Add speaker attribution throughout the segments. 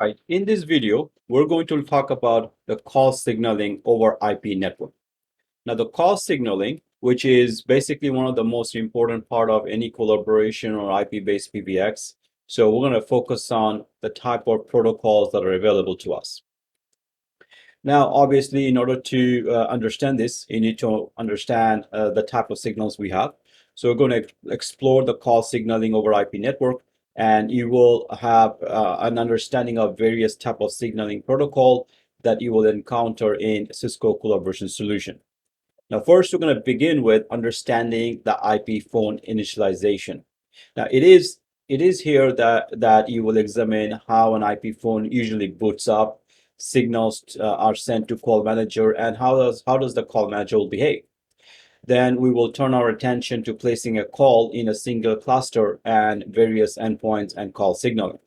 Speaker 1: Right. In this video, we're going to talk about the call signaling over IP network. Now, the call signaling, which is basically one of the most important part of any collaboration or IP-based PBX. So we're going to focus on the type of protocols that are available to us. Now, obviously, in order to understand this, you need to understand the type of signals we have. So we're going to explore the call signaling over IP network, and you will have an understanding of various type of signaling protocol that you will encounter in Cisco collaboration solution. Now, first, we're going to begin with understanding the IP phone initialization. Now, it is here that you will examine how an IP phone usually boots up, signals are sent to call manager, and how does the call manager will behave. Then we will turn our attention to placing a call in a single cluster and various endpoints and call signaling.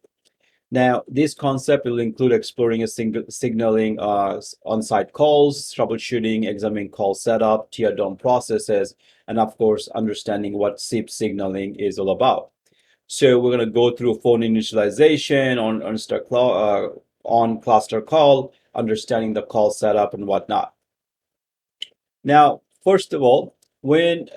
Speaker 1: Now, this concept will include exploring a single signaling on-site calls, troubleshooting, examining call setup, teardown processes, and of course, understanding what SIP signaling is all about. So we're going to go through phone initialization on cluster call, understanding the call setup and whatnot. Now, first of all, when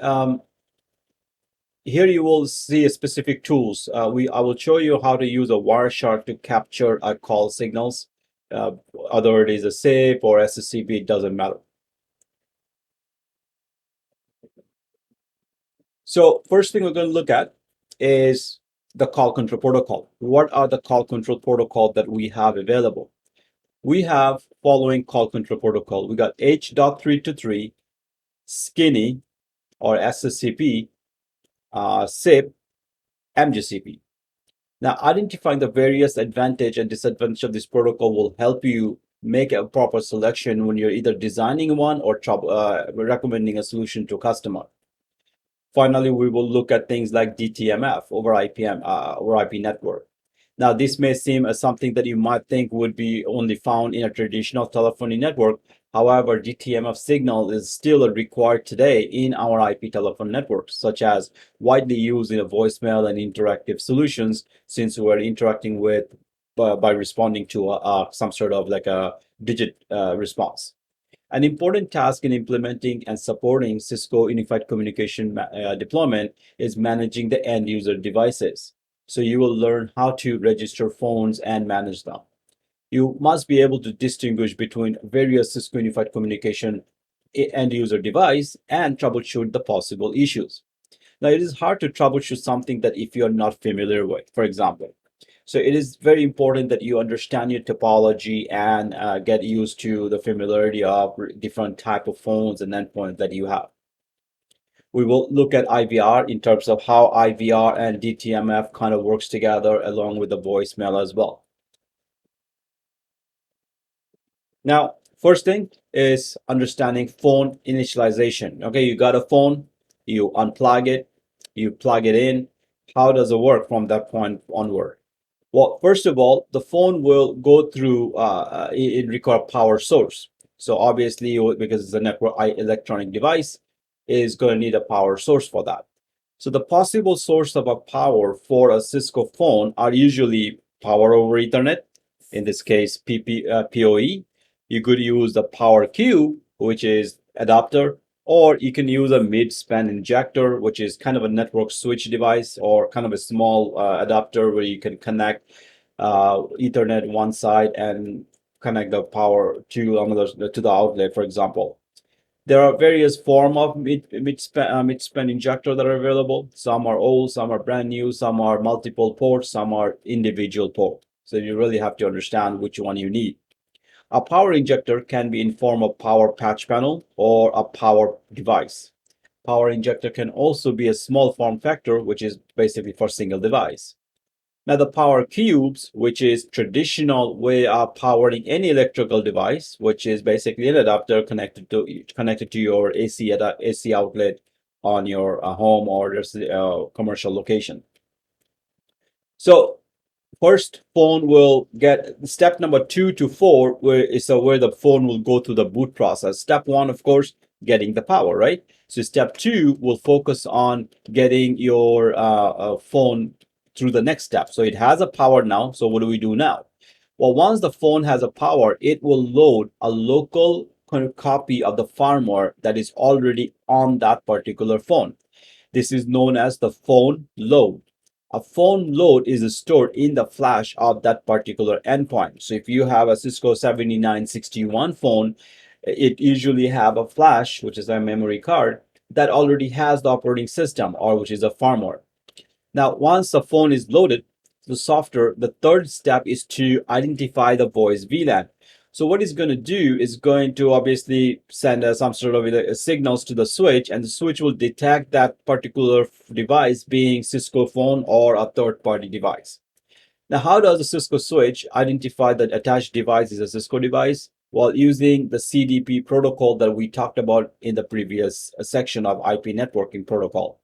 Speaker 1: here you will see specific tools. I will show you how to use a Wireshark to capture call signals. Whether it is a SIP or SSCP, it doesn't matter. So first thing we're going to look at is the call control protocol. What are the call control protocol that we have available? We have following call control protocol. We got H.323, Skinny or SSCP, SIP, MGCP. Now, identifying the various advantage and disadvantage of this protocol will help you make a proper selection when you're either designing one or recommending a solution to a customer. Finally, we will look at things like DTMF over IP network. Now, this may seem as something that you might think would be only found in a traditional telephony network. However, DTMF signal is still required today in our IP telephone networks, such as widely used in a voicemail and interactive solutions, since we're interacting with by responding to some sort of like a digit response. An important task in implementing and supporting Cisco Unified Communication deployment is managing the end user devices. So you will learn how to register phones and manage them. You must be able to distinguish between various Cisco Unified Communication end user device and troubleshoot the possible issues. Now, it is hard to troubleshoot something that if you're not familiar with, for example. So it is very important that you understand your topology and get used to the familiarity of different type of phones and endpoints that you have. We will look at IVR in terms of how IVR and DTMF kind of works together along with the voicemail as well. Now, first thing is understanding phone initialization. Okay, you got a phone, you unplug it, you plug it in. How does it work from that point onward? Well, first of all, the phone will go through, it requires power source. So obviously, because it's a network electronic device, is going to need a power source for that. So the possible source of a power for a Cisco phone are usually power over Ethernet, in this case, PoE. You could use the power cube, which is adapter, or you can use a mid-span injector, which is kind of a network switch device or kind of a small adapter where you can connect Ethernet one side and connect the power to another to the outlet, for example. There are various forms of mid-span injector that are available. Some are old, some are brand new, some are multiple ports, some are individual port. So you really have to understand which one you need. A power injector can be in form of power patch panel or a power device. Power injector can also be a small form factor, which is basically for single device. Now, the power cubes, which is traditional way of powering any electrical device, which is basically an adapter connected to your AC outlet on your home or your commercial location. So first, phone will get step number 2 to 4, where the phone will go through the boot process. Step 1, of course, getting the power, right? So step 2 will focus on getting your phone through the next step. So it has a power now. So what do we do now? Well, once the phone has a power, it will load a local copy of the firmware that is already on that particular phone. This is known as the phone load. A phone load is stored in the flash of that particular endpoint. So if you have a Cisco 7961 phone, it usually have a flash, which is a memory card, that already has the operating system, or which is a firmware. Now, once the phone is loaded, the software, the third step is to identify the voice VLAN. So what it's going to do is going to obviously send some sort of signals to the switch, and the switch will detect that particular device being Cisco phone or a third-party device. Now, how does the Cisco switch identify that attached device is a Cisco device? While using the CDP protocol that we talked about in the previous section of IP networking protocol.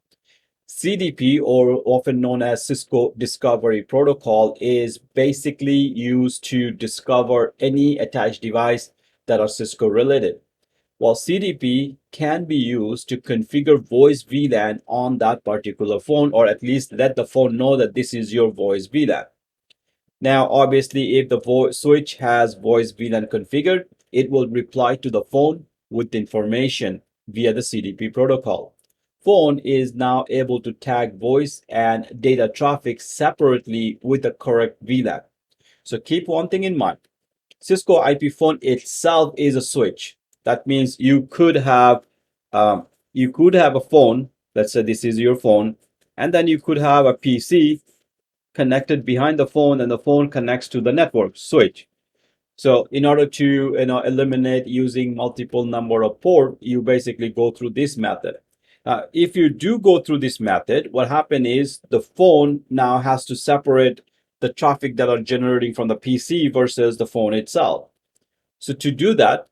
Speaker 1: CDP, or often known as Cisco Discovery Protocol, is basically used to discover any attached device that are Cisco related. While CDP can be used to configure voice VLAN on that particular phone, or at least let the phone know that this is your voice VLAN. Now, obviously, if the switch has voice VLAN configured, it will reply to the phone with information via the CDP protocol. Phone is now able to tag voice and data traffic separately with the correct VLAN. So keep one thing in mind. Cisco IP phone itself is a switch. That means you could have a phone. Let's say this is your phone, and then you could have a PC connected behind the phone, and the phone connects to the network switch. So in order to eliminate using multiple number of port, you basically go through this method. If you do go through this method, what happens is the phone now has to separate the traffic that are generating from the PC versus the phone itself. So to do that,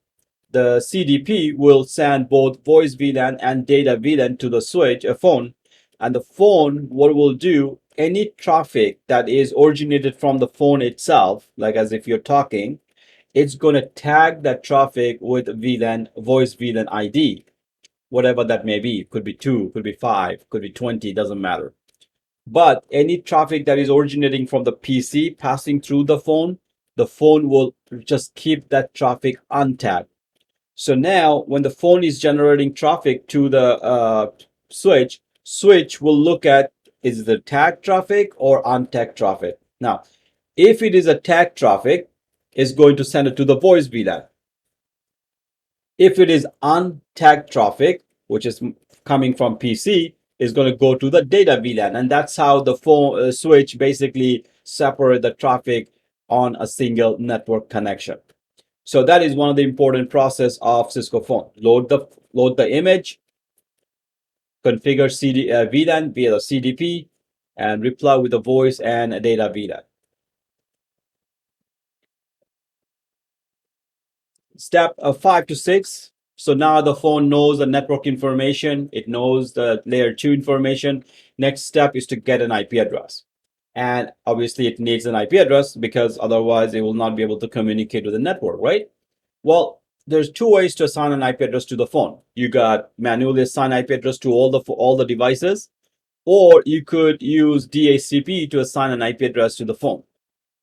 Speaker 1: the CDP will send both voice VLAN and data VLAN to the switch, a phone, and the phone, what will do, any traffic that is originated from the phone itself, like as if you're talking, it's going to tag that traffic with VLAN, voice VLAN ID, whatever that may be. Could be 2, could be 5, could be 20, doesn't matter. But any traffic that is originating from the PC passing through the phone will just keep that traffic untagged. So now when the phone is generating traffic to the switch will look at, is the tagged traffic or untagged traffic. Now, if it is a tagged traffic, it's going to send it to the voice VLAN. If it is untagged traffic, which is coming from PC, is going to go to the data VLAN. And that's how the phone switch basically separate the traffic on a single network connection. So that is one of the important process of Cisco phone. Load the image, configure VLAN via the CDP, and reply with the voice and data VLAN. Step 5 to 6. So now the phone knows the network information. It knows the layer 2 information. Next step is to get an IP address. And obviously it needs an IP address because otherwise it will not be able to communicate with the network, right? Well, there's two ways to assign an IP address to the phone. You got manually assign IP address to all the devices, or you could use DHCP to assign an IP address to the phone.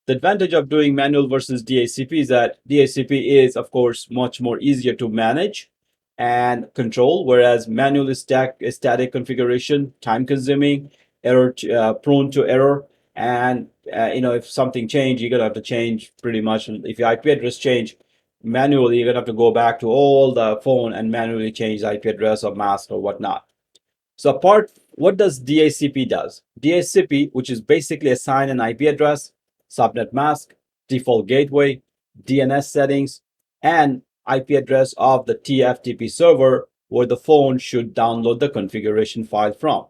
Speaker 1: The advantage of doing manual versus DHCP is that DHCP is, of course, much more easier to manage and control, whereas manual is static configuration, time consuming, prone to error, and if something change, you're gonna have to change pretty much. If your IP address change manually, you're gonna have to go back to all the phone and manually change the IP address or mask or whatnot. So what does DHCP does? DHCP, which is basically assign an IP address, subnet mask, default gateway, DNS settings, and IP address of the TFTP server where the phone should download the configuration file from.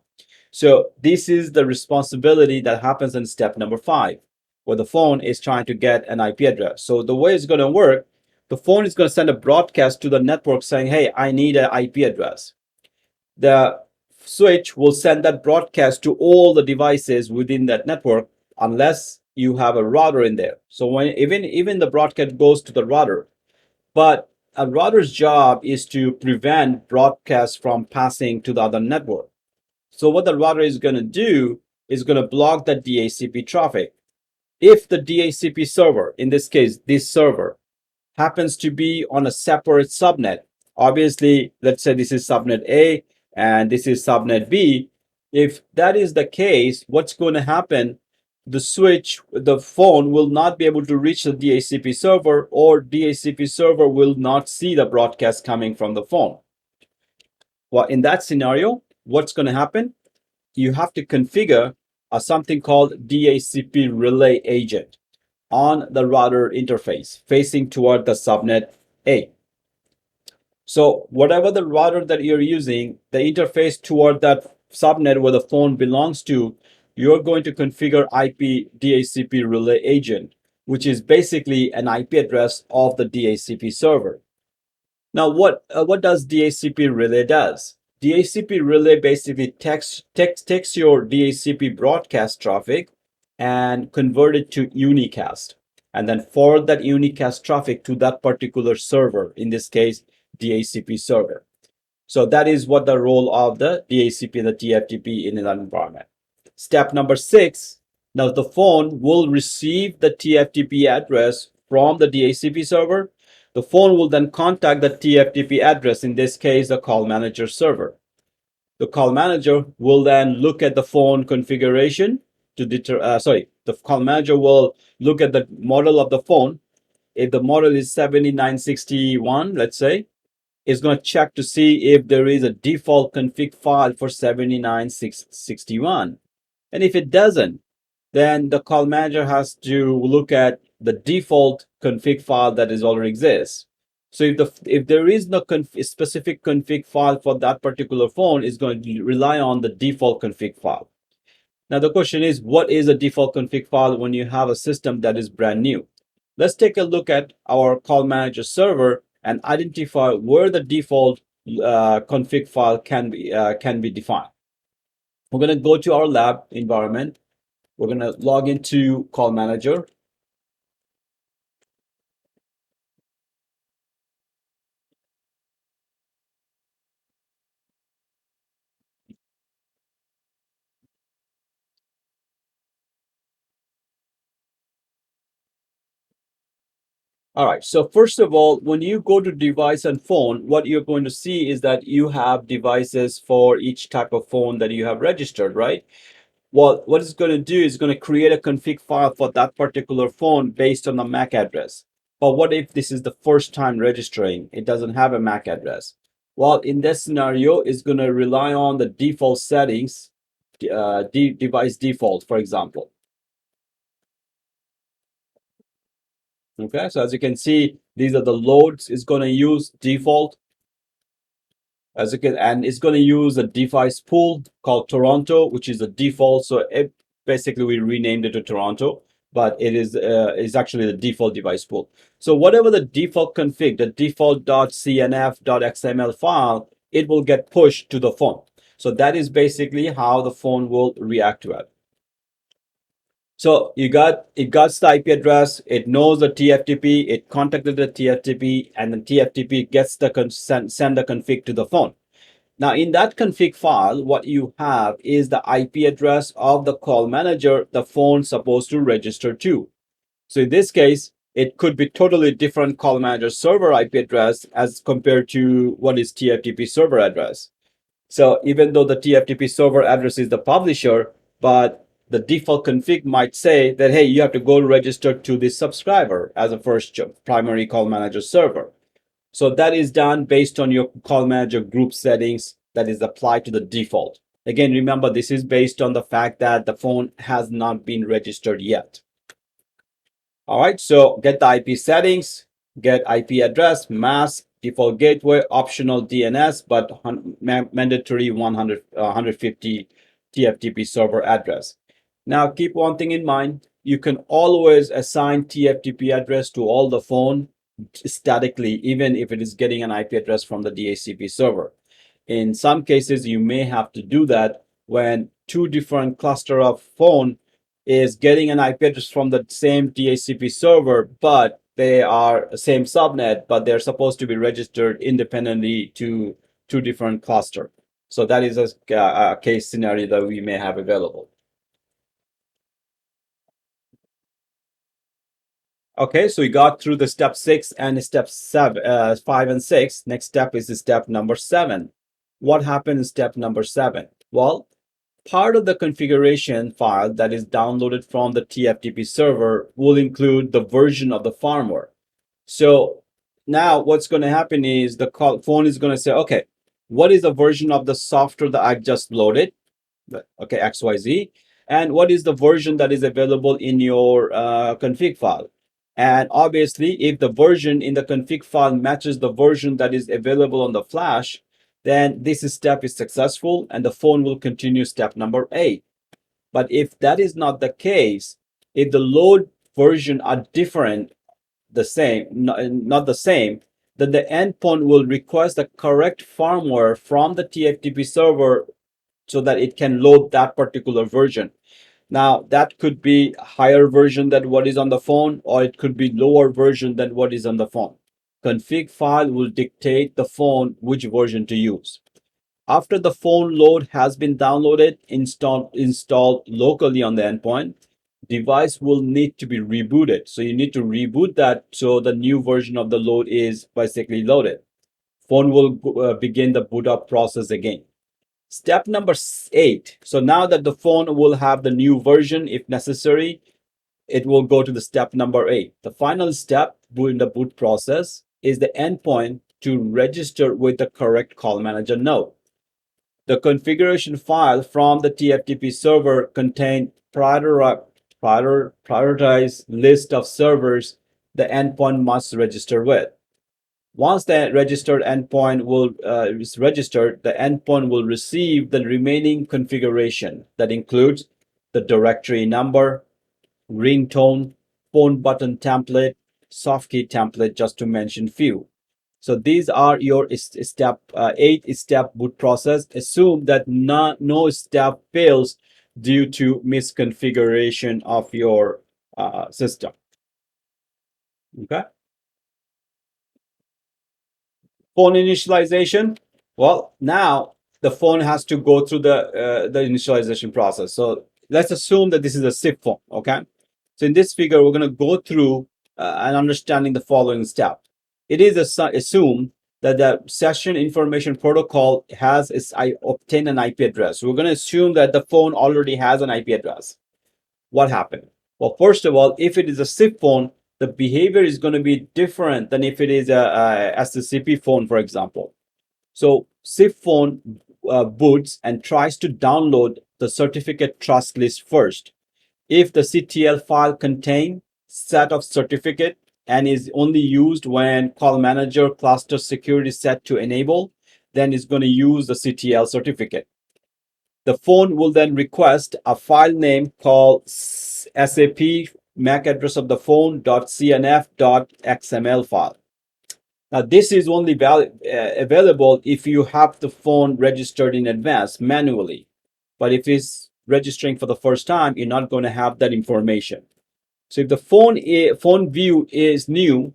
Speaker 1: So this is the responsibility that happens in step number 5, where the phone is trying to get an IP address. So the way it's going to work, the phone is going to send a broadcast to the network saying, hey, I need an IP address. The switch will send that broadcast to all the devices within that network unless you have a router in there. So when even the broadcast goes to the router, but a router's job is to prevent broadcasts from passing to the other network. So what the router is going to do is going to block the DHCP traffic. If the DHCP server, in this case, this server, happens to be on a separate subnet, obviously, let's say this is subnet A and this is subnet B. If that is the case, what's going to happen? The phone will not be able to reach the DHCP server, or DHCP server will not see the broadcast coming from the phone. Well, in that scenario, what's going to happen? You have to configure something called DHCP relay agent on the router interface facing toward the subnet A. So whatever the router that you're using, the interface toward that subnet where the phone belongs to, you're going to configure IP DHCP relay agent, which is basically an IP address of the DHCP server. Now, what does DHCP relay does? DHCP relay basically takes your DHCP broadcast traffic and convert it to unicast, and then forward that unicast traffic to that particular server, in this case, DHCP server. So that is what the role of the DHCP and the TFTP in that environment. Step number 6, now the phone will receive the TFTP address from the DHCP server. The phone will then contact the TFTP address, in this case, the call manager server. The call manager will then look at the phone configuration to the call manager will look at the model of the phone. If the model is 7961, let's say, it's going to check to see if there is a default config file for 79661. And if it doesn't, then the call manager has to look at the default config file that is already exists. So if there is no specific config file for that particular phone, it's going to rely on the default config file. Now the question is, what is a default config file when you have a system that is brand new? Let's take a look at our call manager server and identify where the default config file can be defined. We're going to go to our lab environment. We're going to log into call manager. All right, so first of all, when you go to device and phone, what you're going to see is that you have devices for each type of phone that you have registered, right? Well, what it's going to do is going to create a config file for that particular phone based on the MAC address. But what if this is the first time registering? It doesn't have a MAC address. Well, in this scenario, it's going to rely on the default settings, device default, for example. Okay, so as you can see, these are the loads it's going to use default. As you can, and it's going to use a device pool called Toronto, which is the default. So basically we renamed it to Toronto, but it is actually the default device pool. So whatever the default config, the default.cnf.xml file, it will get pushed to the phone. So that is basically how the phone will react to it. So it got the IP address, it knows the TFTP, it contacted the TFTP, and the TFTP gets the send the config to the phone. Now in that config file, what you have is the IP address of the call manager the phone's supposed to register to. So in this case, it could be totally different call manager server IP address as compared to what is TFTP server address. So even though the TFTP server address is the publisher, but the default config might say that, hey, you have to go register to this subscriber as a first primary call manager server. So that is done based on your call manager group settings that is applied to the default. Again, remember, this is based on the fact that the phone has not been registered yet. All right, so get the IP settings, get IP address, mask, default gateway, optional DNS, but mandatory 150 TFTP server address. Now, keep one thing in mind. You can always assign TFTP address to all the phone statically, even if it is getting an IP address from the DHCP server. In some cases, you may have to do that when two different cluster of phone is getting an IP address from the same DHCP server, but they are same subnet, but they're supposed to be registered independently to two different cluster. So that is a case scenario that we may have available. Okay, so we got through the step 6 and step 5 and 6. Next step is the step number 7. What happened in step number 7? Well, part of the configuration file that is downloaded from the TFTP server will include the version of the firmware. So now what's going to happen is the phone is going to say, okay, what is the version of the software that I've just loaded? Okay, XYZ. And what is the version that is available in your config file? And obviously, if the version in the config file matches the version that is available on the flash, then this step is successful and the phone will continue step number 8. But if that is not the case, if the load version are different, the same, not the same, then the endpoint will request the correct firmware from the TFTP server so that it can load that particular version. Now, that could be a higher version than what is on the phone, or it could be lower version than what is on the phone. Config file will dictate the phone which version to use. After the phone load has been downloaded, installed locally on the endpoint, device will need to be rebooted. So you need to reboot that so the new version of the load is basically loaded. Phone will begin the boot up process again. Step number 8. So now that the phone will have the new version, if necessary, it will go to the step number 8. The final step in the boot process is the endpoint to register with the correct call manager node. The configuration file from the TFTP server contains prioritized list of servers the endpoint must register with. Once the registered endpoint is registered, the endpoint will receive the remaining configuration that includes the directory number, ringtone, phone button template, soft key template, just to mention few. So these are your 8-step boot process. Assume that no step fails due to misconfiguration of your system. Okay. Phone initialization. Well, now the phone has to go through the initialization process. So let's assume that this is a SIP phone. Okay. So in this figure, we're going to go through and understanding the following step. It is assumed that the session information protocol has obtained an IP address. So we're going to assume that the phone already has an IP address. What happened? Well, first of all, if it is a SIP phone, the behavior is going to be different than if it is a SCP phone, for example. So SIP phone boots and tries to download the certificate trust list first. If the CTL file contains set of certificate and is only used when call manager cluster security set to enable, then it's going to use the CTL certificate. The phone will then request a file name called SAP MAC address of the phone .cnf.xml file. Now, this is only available if you have the phone registered in advance manually. But if it's registering for the first time, you're not going to have that information. So if the phone view is new,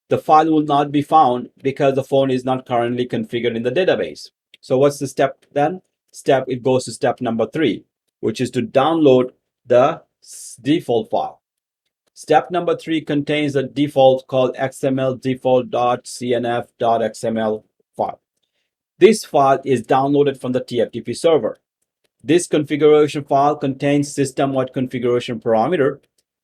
Speaker 1: the file will not be found because the phone is not currently configured in the database. So what's the step then? It goes to step number 3, which is to download the default file. Step number 3 contains a default called xml default.cnf.xml file. This file is downloaded from the TFTP server. This configuration file contains system-wide configuration parameter,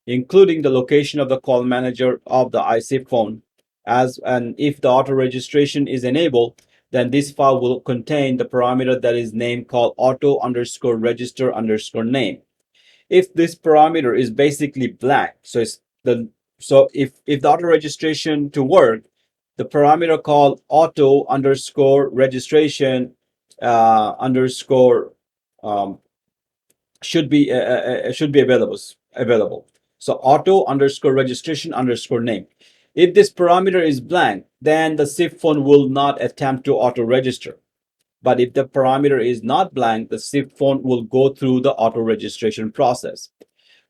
Speaker 1: including the location of the call manager of the ISIP phone. And if the auto registration is enabled, then this file will contain the parameter that is named called auto_register_name. If this parameter is basically blank, so if the auto registration to work, the parameter called auto_registration should be available. So auto_registration_name. If this parameter is blank, then the SIP phone will not attempt to auto register. But if the parameter is not blank, the SIP phone will go through the auto registration process.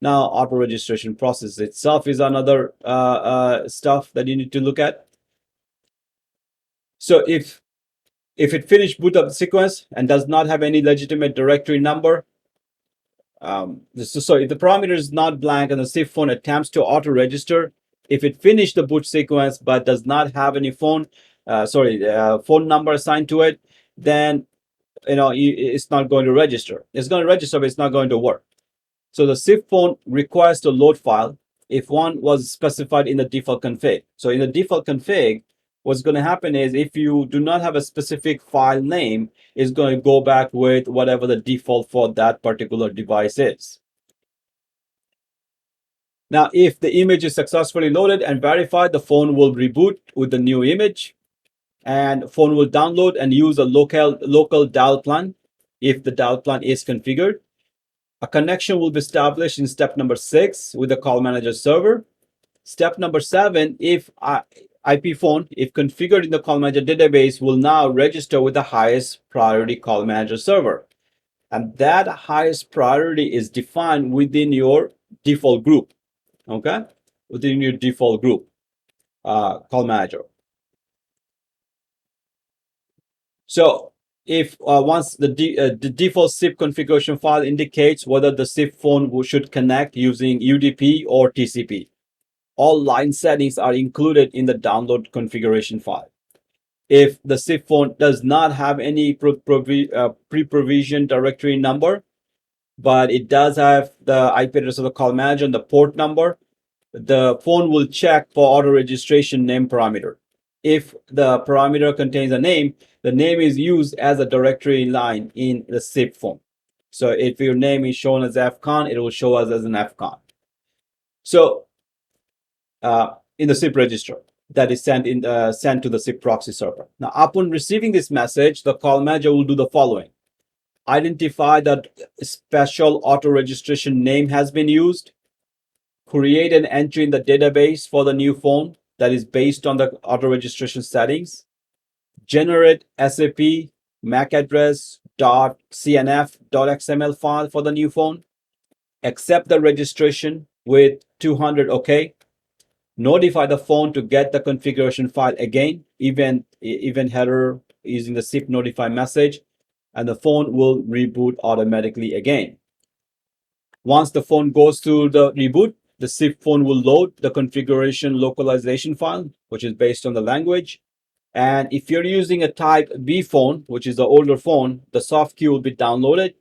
Speaker 1: Now, auto registration process itself is another stuff that you need to look at. So if it finished boot up the sequence and does not have any legitimate directory number, so if the parameter is not blank and the SIP phone attempts to auto register, If it finished the boot sequence but does not have any phone number assigned to it, then it's not going to register. It's going to register, but it's not going to work. So the SIP phone requires the load file if one was specified in the default config. So in the default config, what's going to happen is if you do not have a specific file name, it's going to go back with whatever the default for that particular device is. Now, if the image is successfully loaded and verified, the phone will reboot with the new image, and phone will download and use a local dial plan if the dial plan is configured. A connection will be established in step number 6 with the call manager server. Step number 7, if IP phone, if configured in the call manager database, will now register with the highest priority call manager server. And that highest priority is defined within your default group, okay? Within your default group, call manager. So if once the default SIP configuration file indicates whether the SIP phone should connect using UDP or TCP. All line settings are included in the download configuration file. If the SIP phone does not have any pre-provisioned directory number, but it does have the IP address of the call manager and the port number, the phone will check for auto registration name parameter. If the parameter contains a name, the name is used as a directory line in the SIP phone. So if your name is shown as fcon, it will show us as an fcon. So in the SIP register that is sent to the SIP proxy server. Now, upon receiving this message, the call manager will do the following: identify that special auto registration name has been used, create an entry in the database for the new phone that is based on the auto registration settings, generate SAP MAC address .cnf.xml file for the new phone, accept the registration with 200 OK, notify the phone to get the configuration file again, event header using the SIP notify message, and the phone will reboot automatically again. Once the phone goes through the reboot, the SIP phone will load the configuration localization file, which is based on the language. And if you're using a type B phone, which is the older phone, the soft key will be downloaded,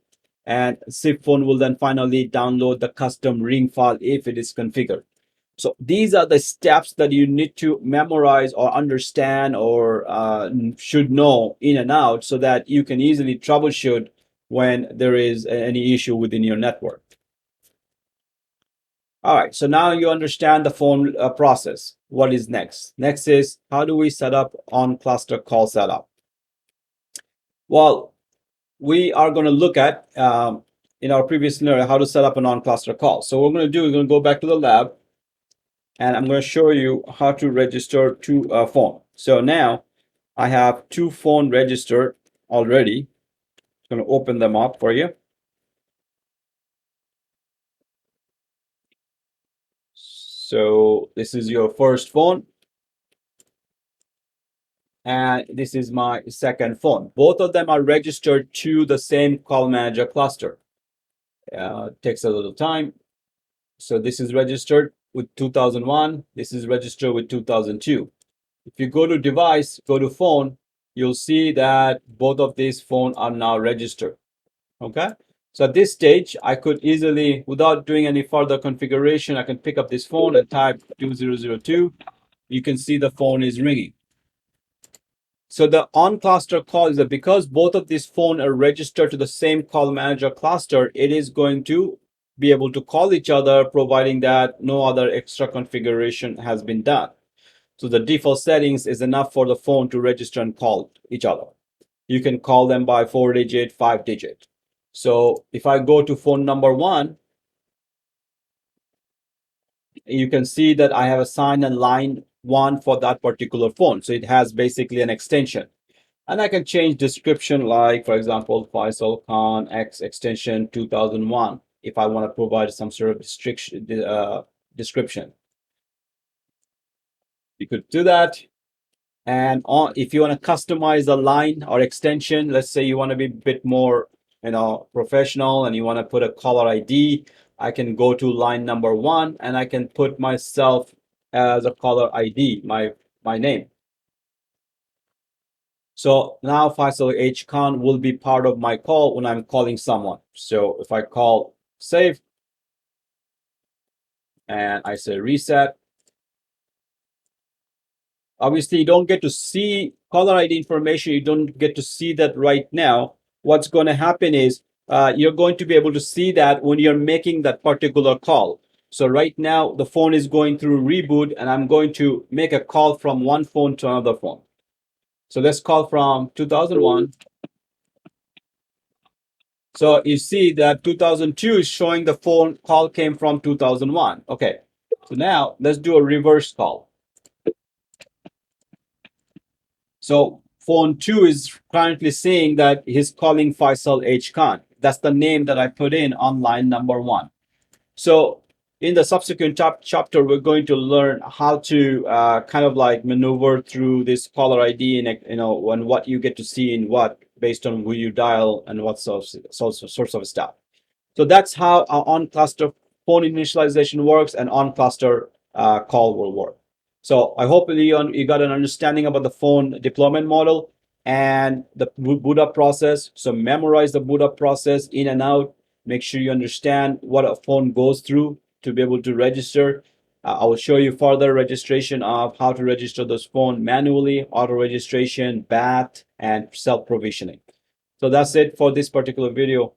Speaker 1: and SIP phone will then finally download the custom ring file if it is configured. So these are the steps that you need to memorize or understand or should know in and out so that you can easily troubleshoot when there is any issue within your network. All right, so now you understand the phone process. What is next? Next is, how do we set up on cluster call setup? Well, we are going to look at in our previous scenario how to set up an on-cluster call. So what we're going to do, we're going to go back to the lab, and I'm going to show you how to register to a phone. So now I have 2 phone registered already. I'm going to open them up for you. So this is your first phone, and this is my second phone. Both of them are registered to the same call manager cluster. Takes a little time. So this is registered with 2001. This is registered with 2002. If you go to device, go to phone, you'll see that both of these phones are now registered. Okay. So at this stage, I could easily, without doing any further configuration, I can pick up this phone and type 2002. You can see the phone is ringing. So the on-cluster call is that because both of these phones are registered to the same call manager cluster, it is going to be able to call each other, providing that no other extra configuration has been done. So the default settings is enough for the phone to register and call each other. You can call them by 4-digit, 5-digit. So if I go to phone number 1, you can see that I have assigned a line 1 for that particular phone. So it has basically an extension. And I can change description, like, for example, Faisal Khan X extension 2001, if I want to provide some sort of description. You could do that. And if you want to customize the line or extension, let's say you want to be a bit more professional and you want to put a caller ID, I can go to line number 1 and I can put myself as a caller ID, my name. So now Faisal H. Khan will be part of my call when I'm calling someone. So if I call save and I say reset, obviously you don't get to see caller ID information. You don't get to see that right now. What's going to happen is you're going to be able to see that when you're making that particular call. So right now the phone is going through reboot and I'm going to make a call from one phone to another phone. So let's call from 2001. So you see that 2002 is showing the phone call came from 2001. Okay, so now let's do a reverse call. So phone 2 is currently saying that he's calling Faisal H. Khan. That's the name that I put in on line number 1. So in the subsequent chapter, we're going to learn how to kind of like maneuver through this caller ID and when what you get to see in what based on who you dial and what source of stuff. So that's how our on-cluster phone initialization works and on-cluster call will work. So I hope you got an understanding about the phone deployment model and the boot up process. So memorize the boot up process in and out. Make sure you understand what a phone goes through to be able to register. I will show you further registration of how to register this phone manually, auto registration, BAT, and self-provisioning. So that's it for this particular video.